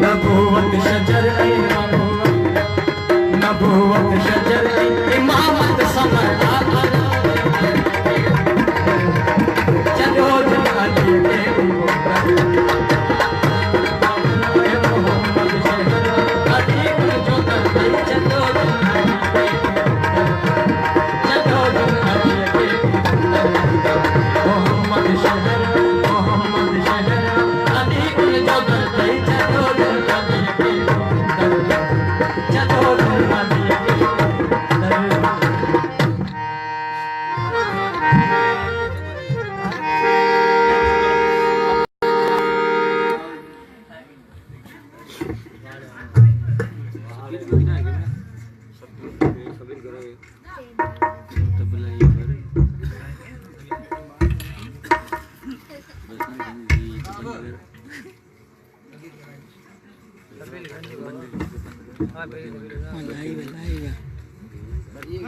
नबूवत शजर नबूवत शजर इमामत समर चलो अली के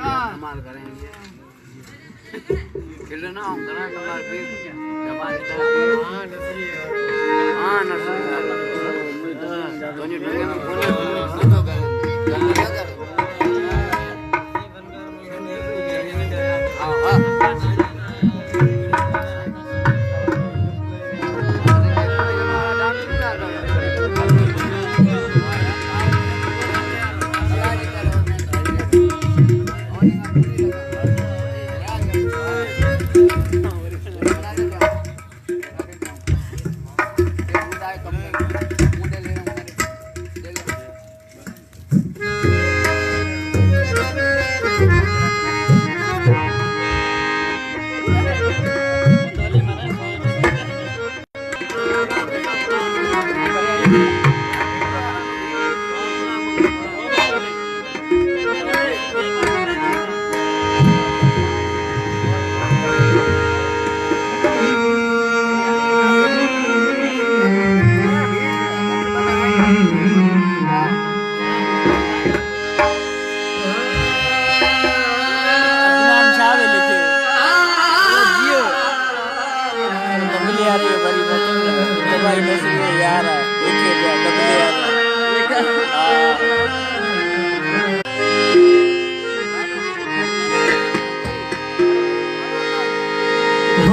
कमाल करेंगे खेलना हम करा कमाल पे जमाने हां नर्सरी तो नहीं लगे ना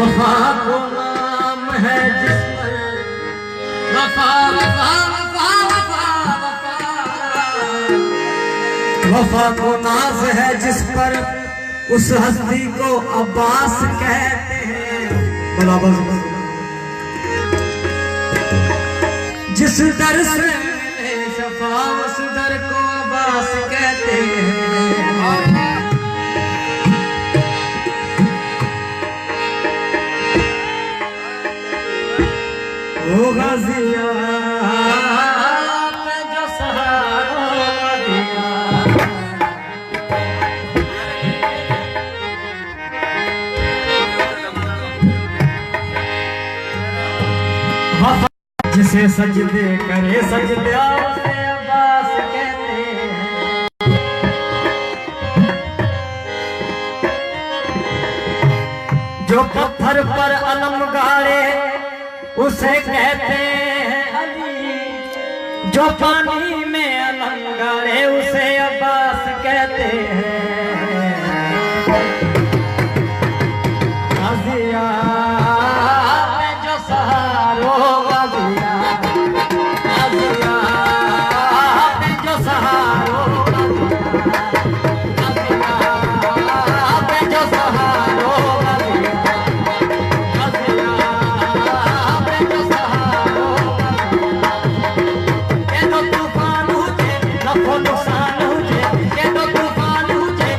वफा को नाम है जिस पर वफा वफा वफा वफा वफा वफा को नाज है जिस पर उस हस्ती को अब्बास कहते हैं। बराबर जिस दर से मिले शफा उस दर को अब्बास कहते हैं। ओ गाजिया पे जो सहारा दिया जिसे सजदे करे सजदे उसे अब्बास कहते हैं। जो पत्थर पर अलम गाड़े उसे कहते हैं अली, जो पानी में अलम गाड़े उसे अब्बास कहते हैं। गाजिया में जो सहारो गाजिया गाजिया में जो सहारो गाजिया में जो सहारो नुकसान हुजे के तो तूफान हुजे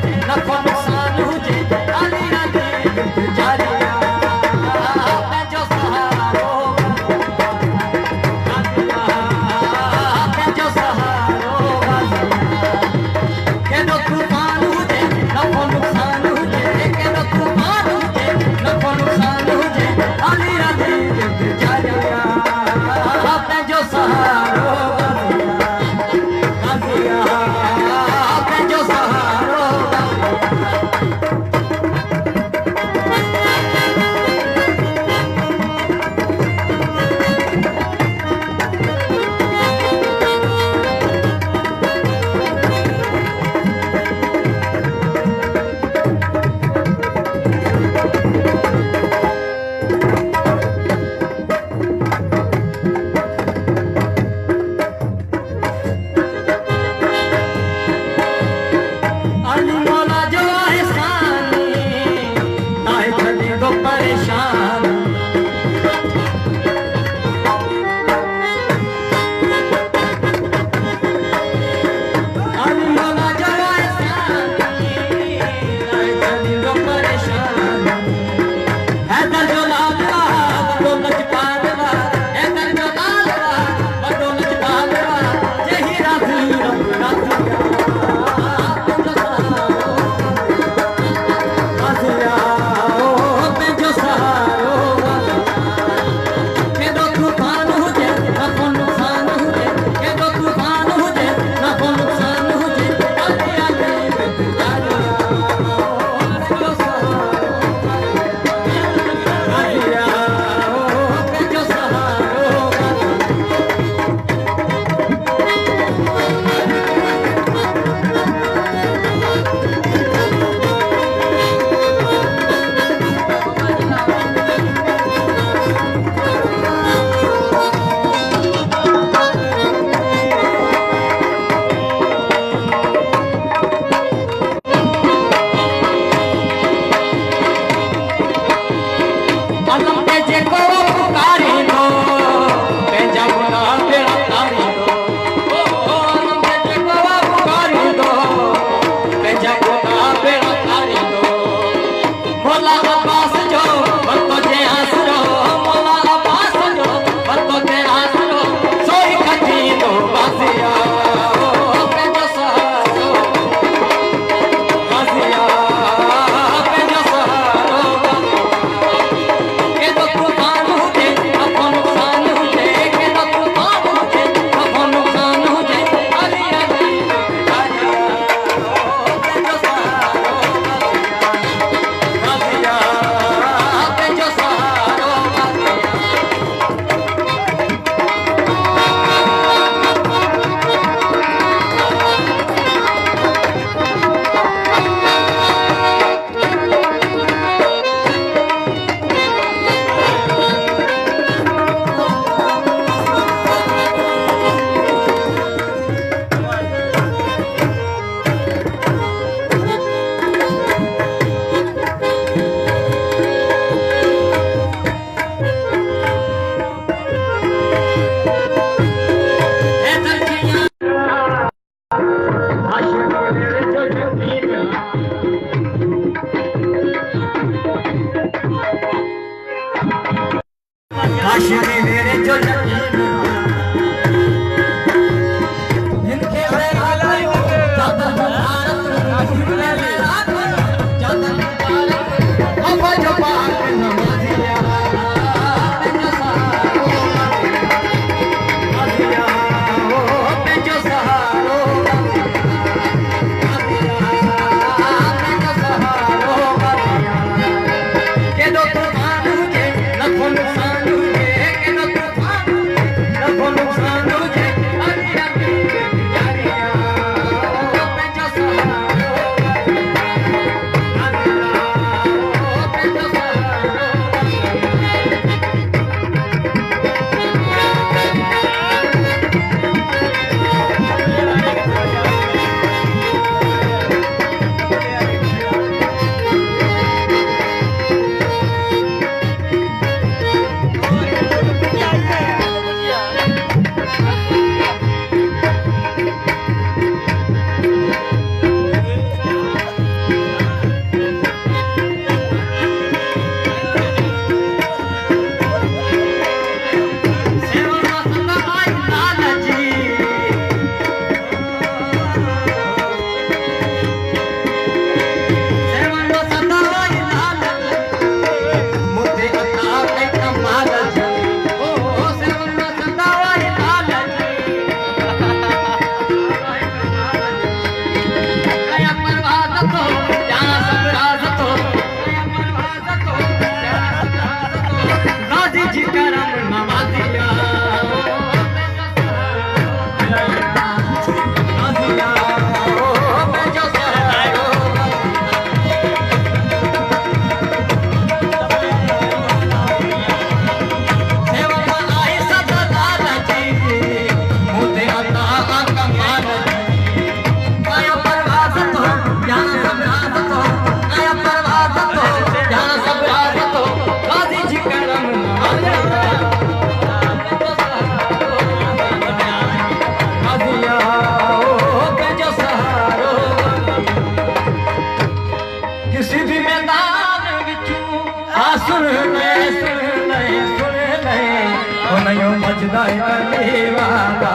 बजदा अली वाला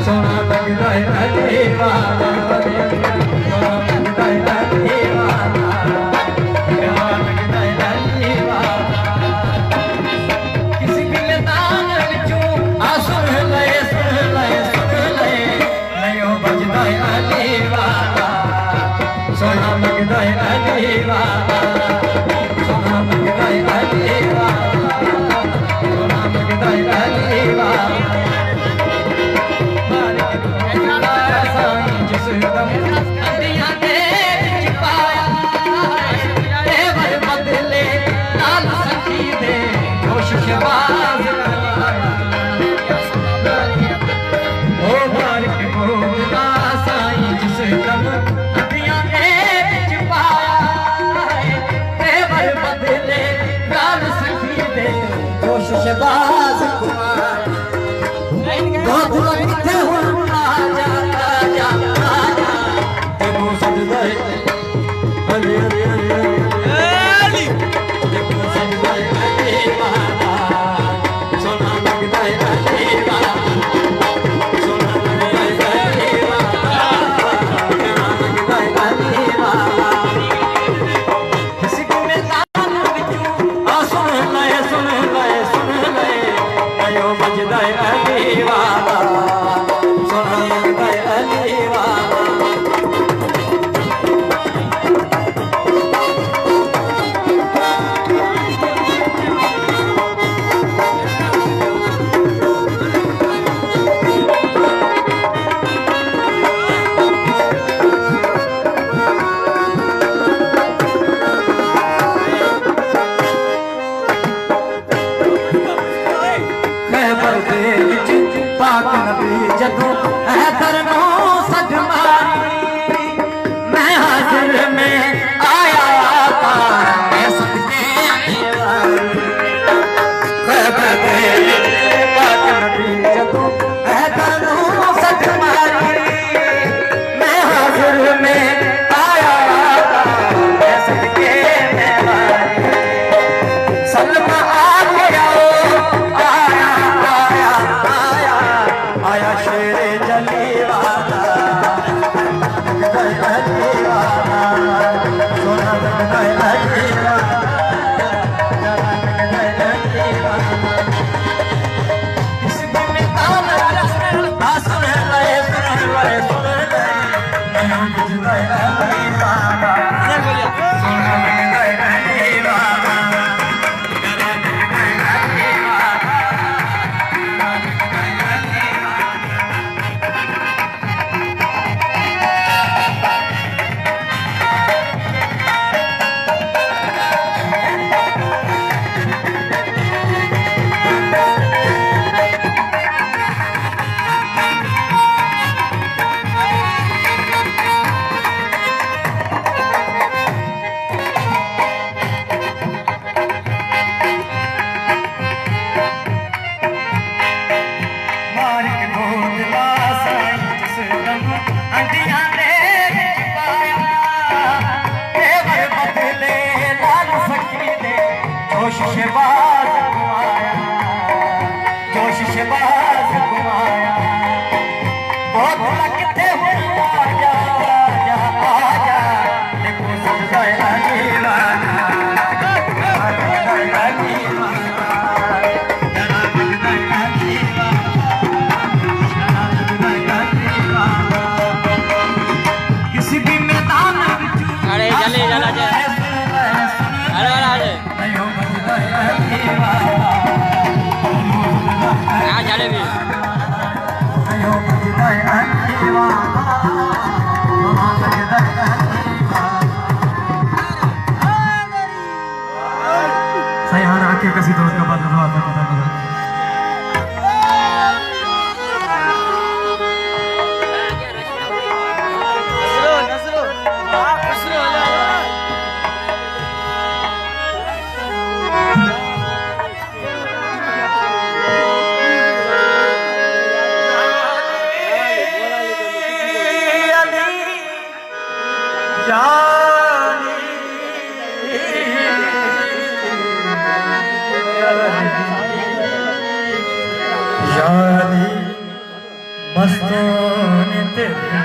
सोना लगदा अली वाला सोना लगदा अली वाला सोना लगदा अली वाला किसी भी मैदान विचों आ सुन ले नयो बजदा अली वाला सोना लगदा अली वाला सोना लगदा अली वाला सोना लगदा अली वाला जिस दम अंधियां दे विच पाया तेवर बदले लाल सखी दे कोशिश बाज ओ मार के बोला साईं जिस दम अंधियां दे विच पाया तेवर बदले लाल सखी दे कोशिश बाज जदों हैदर नो सज मारी मैं हाजिर में आया था मैं सदके जदों हैदर नो सज मारी मैं हाजिर में आया था मैं सदके सलमा आ गया आया आया आया आया शेरे जली वाला अली वाला सोना लगदा अली वाला इस दिन में तान सुन ले मैं बजदा अली वाला सोना लगदा अली वाला जोशबाज घुमाया जोशबाज घुमाया बहुत लगते हो आजा आजा आजा देखो सजदा अली वाला अली किसी भी मैदान अरे जल्दी चला जा अरे अरे आ जाने भी सही हार आके किसी दोस्त का बात करवा सकता है यारी मस्तून तेरे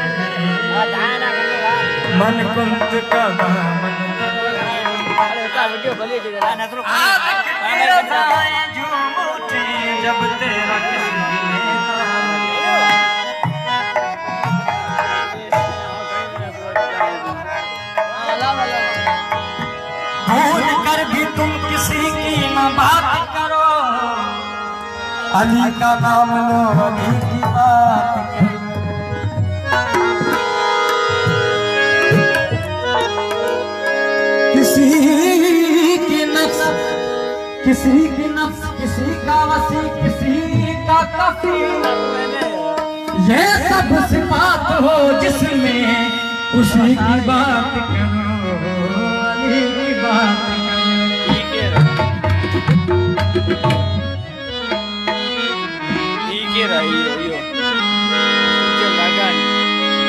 मन कुंत का दामन झूम उठे जब तेरा किसी भूल कर भी तुम किसी की न बात करो, अली का नाम लो, अली की बात करो। किसी की नफ्स किसी का वसी, किसी का कफी, ये सब सिफात हो जिसमें उसी की बात करो, अली की बात करो।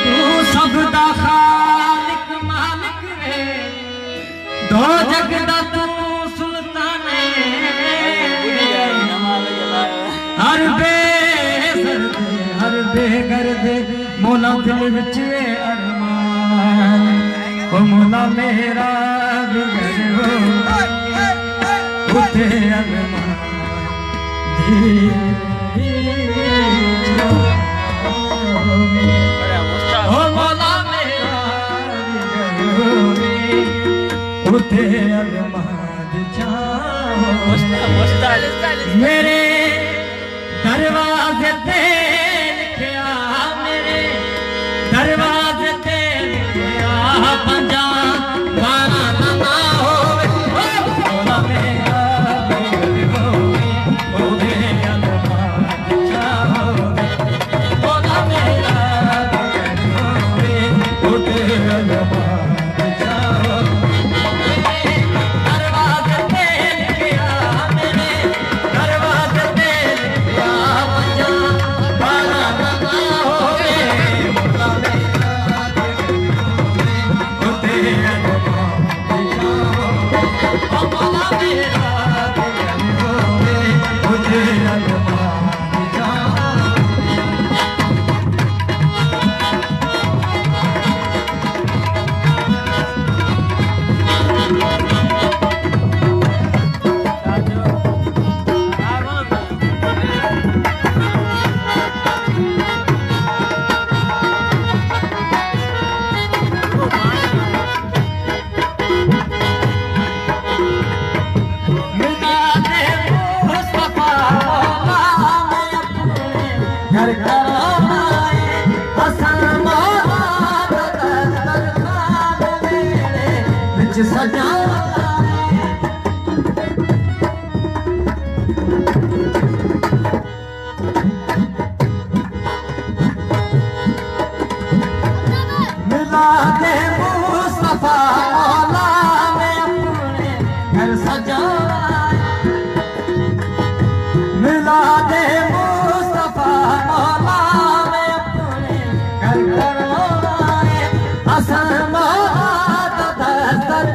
तू सबदा खालिक मालिक है, दो जगदा तू सुल्तान है, हर बेगर्द मौला दिल विच अरमान, ओ मौला मेरा बिगर हो उठे अरमान ओ मौला मेरा उठे अरमान मेरे दरवाजे ते लिखया, मेरे दरवाजे ते लिखया, पंजा बारा ना होवे, मौला मेरा बिगर होवे उठे अरमान होवे, मौला मेरा बिगर होवे उठे अरमान सजा मिला दे मुस्तफा मौला में अपने घर सजा, मिला दे मुस्तफा मौला में अपने घर करवाए, हसन मौला दस्तर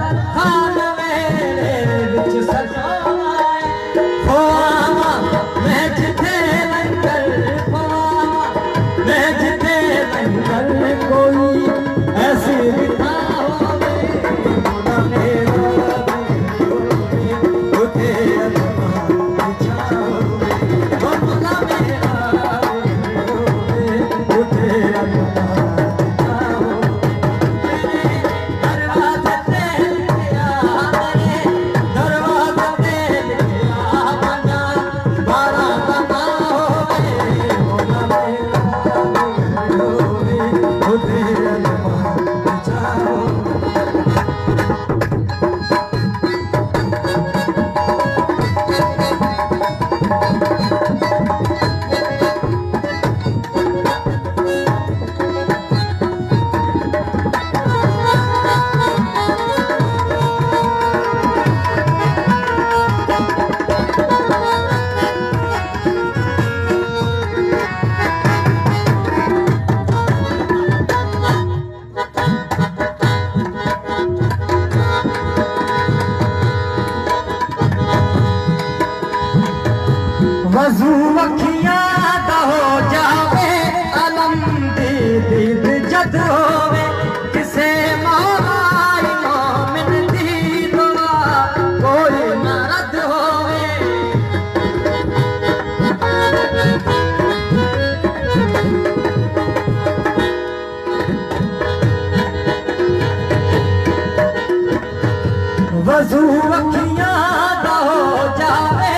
वजू अखियां दा हो जावे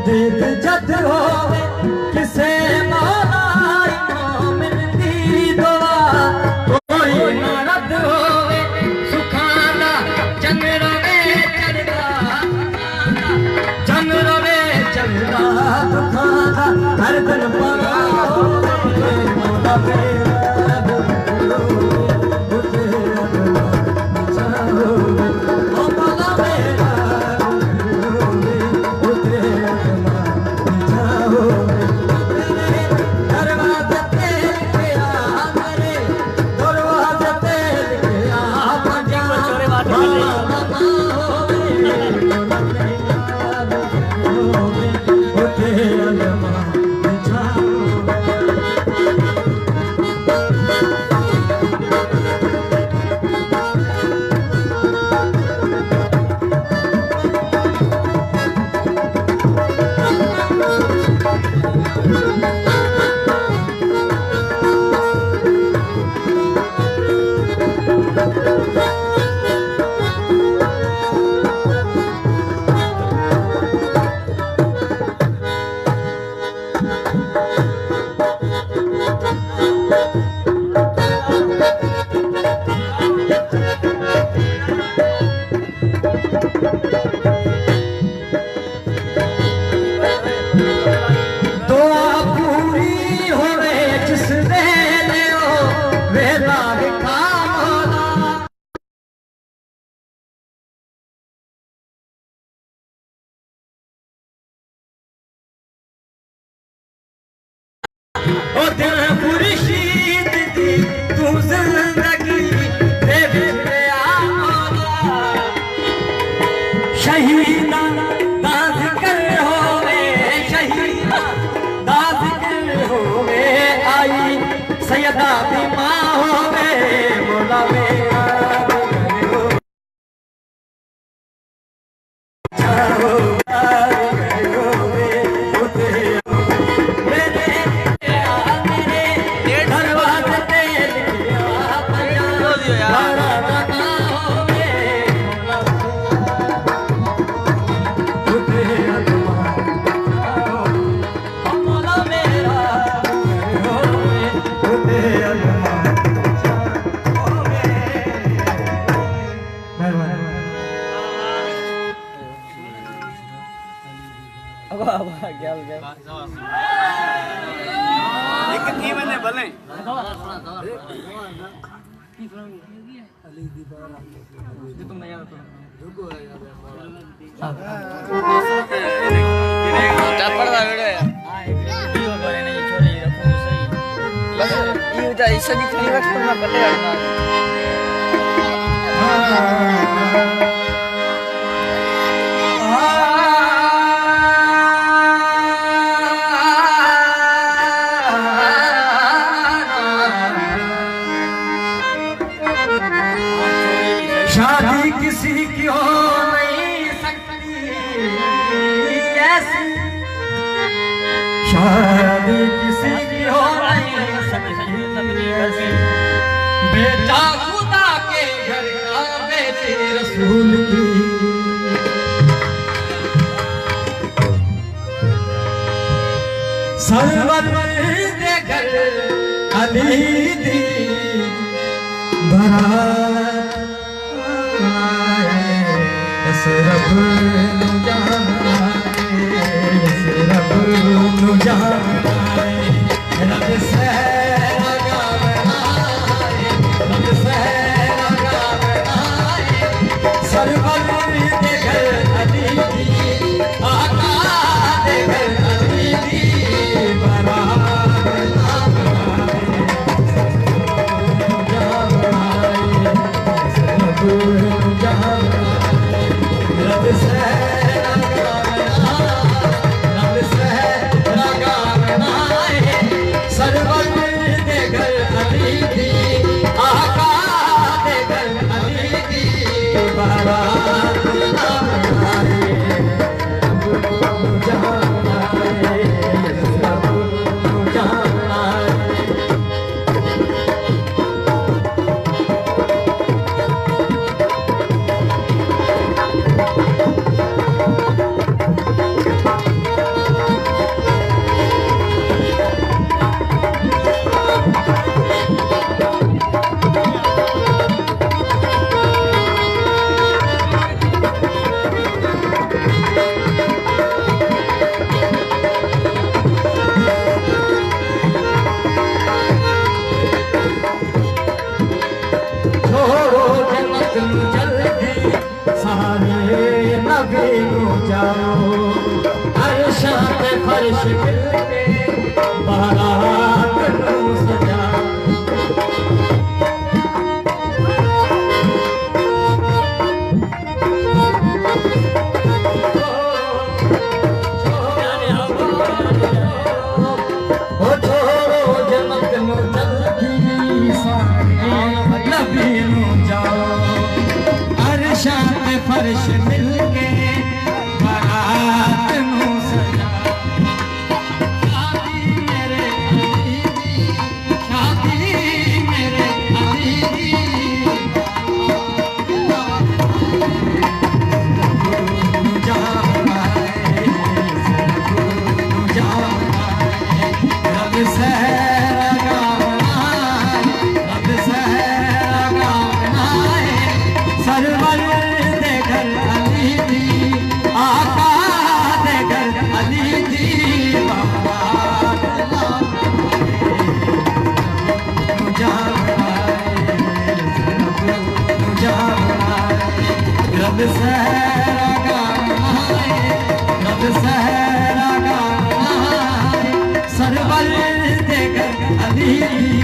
दीद जद होवे किसे मौला मोमिन दी दुआ कोई ना रद होवे सुखाना चंग रवे चढ़दा दुखाना हर दिन परा होवे मौला ओ दिल खुर्शीद दी तू जिंदगी दे विच आ शहीदा दा जिक्र होवे शहीदा दा जिक्र होवे आई सैयदा दी मां होवे मौला मेरा एक थी मैंने भले Isa di klimax pun nak balik शादी किसी की हो नहीं सकती ऐसी शादी किसी की हो नहीं सकती ऐसी बेटा खुदा के घर का बेटे रसूल की सरवर दे घर अली दी बरात रब नु जाने रब नु जाने रब से लगा बनाए रब से लगा बनाए सरवर दे घर अली दी आका दे घर अली दी बरात रब से फर्श मिलके बारात नूं सजा फर्श मिलके बारात नूं सजा शादी मेरे अली दी शादी मेरे अली दी रब सहरा रब सहरा सरवर आका दे घर अली दी रब सहरा रब सहरा सरवर दे घर अली